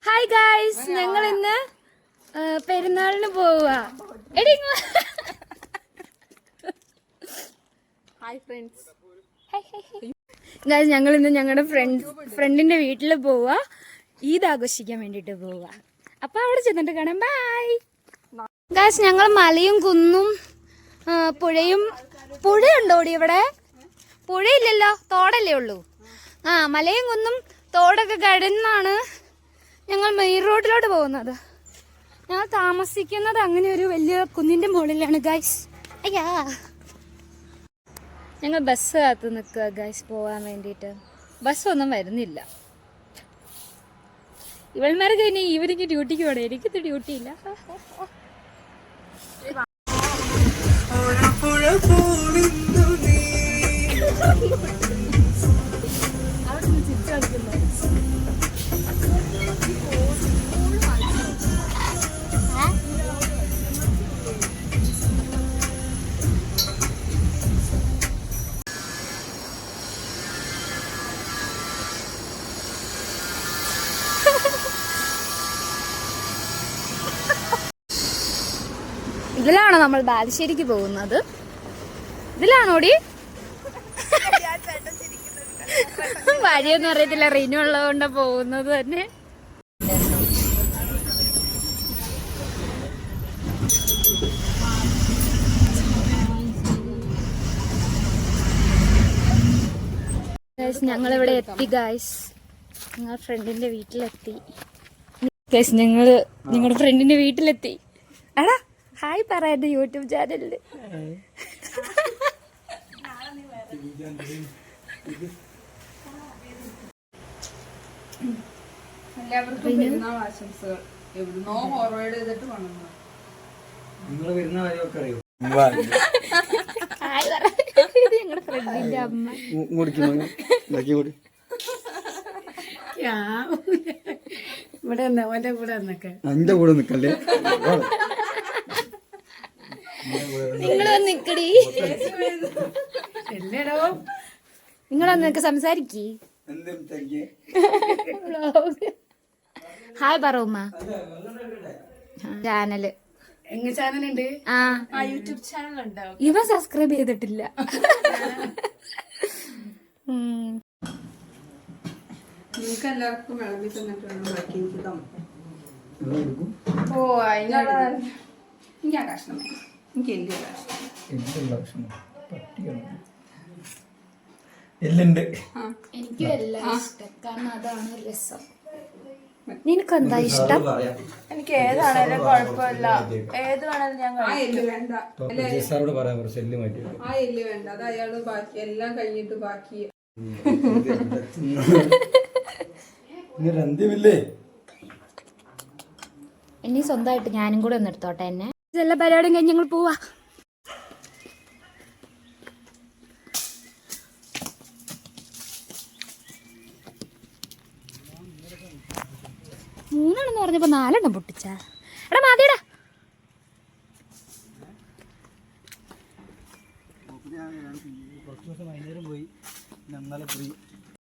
Hi guys, ഞങ്ങൾ ഇന്ന് പെരുന്നാളിന് പോവാ. ഗായ്സ്, ഞങ്ങൾ ഇന്ന് ഞങ്ങളുടെ ഫ്രണ്ടിന്റെ വീട്ടിൽ പോവാ. ഈദ് ആഘോഷിക്കാൻ വേണ്ടിട്ട് പോവാ. അപ്പൊ അവിടെ ചെന്നിട്ട് കാണാം. Bye guys. ഞങ്ങൾ മലയും കുന്നും പുഴയുണ്ടോടി ഇവിടെ? പുഴയില്ലല്ലോ, തോടല്ലേ ഉള്ളൂ. മലയും കുന്നും തോടൊക്കെ കടന്നാണ് ഞങ്ങൾ മെയിൻ റോഡിലോട്ട് പോകുന്നത്. ഞങ്ങൾ താമസിക്കുന്നത് അങ്ങനെ ഒരു വലിയ കുന്നിന്റെ മുകളിലാണ് ഗൈസ്. അയ്യാ, ഞങ്ങൾ ബസ് കാത്ത് നിൽക്കുക ഗൈസ് പോകാൻ വേണ്ടിയിട്ട്. ബസ്സൊന്നും വരുന്നില്ല. ഇവന്മാർക്ക് ഇനി ഈവനിങ് ഡ്യൂട്ടിക്ക് പോകണം. എനിക്കിത് ഡ്യൂട്ടി ഇല്ല. ഇതിലാണോ നമ്മൾ ബാലുശ്ശേരിക്ക് പോകുന്നത്? ഇതിലാണോടി? വഴിയൊന്നും അറിയത്തില്ല, റീനു ഉള്ളതുകൊണ്ട് പോകുന്നത് തന്നെ. ഞങ്ങളിവിടെ എത്തി ഗായ്സ്. ഞങ്ങൾ ഫ്രണ്ടിന്റെ വീട്ടിലെത്തി ഗായ്സ്. ഞങ്ങളുടെ ഫ്രണ്ടിന്റെ വീട്ടിലെത്തി. എടാ ഹായ് പറ എന്റെ യൂട്യൂബ് ചാനലില്. എല്ലാവർക്കും പെരുന്നാൾ ആശംസകൾ. എവിടുന്നോ ഫോർവേഡ് ചെയ്തിട്ട് വന്നു. ഞങ്ങളുടെ ഫ്രണ്ടിന്റെ അമ്മ. ഇവിടെ ഓന്റെ കൂടെ നിൽക്കേ. എന്റെ കൂടെ നിക്കല്ലേ, നിങ്ങളൊന്ന് നിക്കടി. നിങ്ങളൊന്ന് നിനക്ക് സംസാരിക്കേ. ഹായ് പറ ഉമ്മ. ചാനല് ചാനലുണ്ട്. യൂട്യൂബ് ചാനൽ ഉണ്ടോ? ഇവ സബ്സ്ക്രൈബ് ചെയ്തിട്ടില്ല. നിങ്ങൾക്ക് എല്ലാവർക്കും വിളമ്പി തന്നിട്ടുണ്ട്. ഓ എനിക്ക് ആ കഷ്ണം വേണം. എനിക്ക് എന്റെ കഷ്ണം. എല്ലുണ്ട്. എനിക്കും എല്ലാം ഇഷ്ടം. കാരണം അതാണ് രസം. നിനക്കെന്താ ഇഷ്ടം? എനിക്ക് ഏതാണേലും കുഴപ്പമില്ല. ഏത് വേണേലും ഞാൻ ആ എല്ല് വേണ്ട. ആ എല്ല് വേണ്ട. അത് അയാള് ബാക്കി എല്ലാം കഴിഞ്ഞിട്ട് ബാക്കി. ഇനി സ്വന്തമായിട്ട് ഞാനും കൂടെ ഒന്ന് എടുത്തോട്ടെ. എന്നെ എല്ലാ പരിപാടിയും കഴിഞ്ഞ് ഞങ്ങൾ പോവാ. മൂന്നെണ്ണം പറഞ്ഞപ്പോ 4 പൊട്ടിച്ച. എടാ മതിയടാ. കുറച്ച് ദിവസം വൈകുന്നേരം പോയി.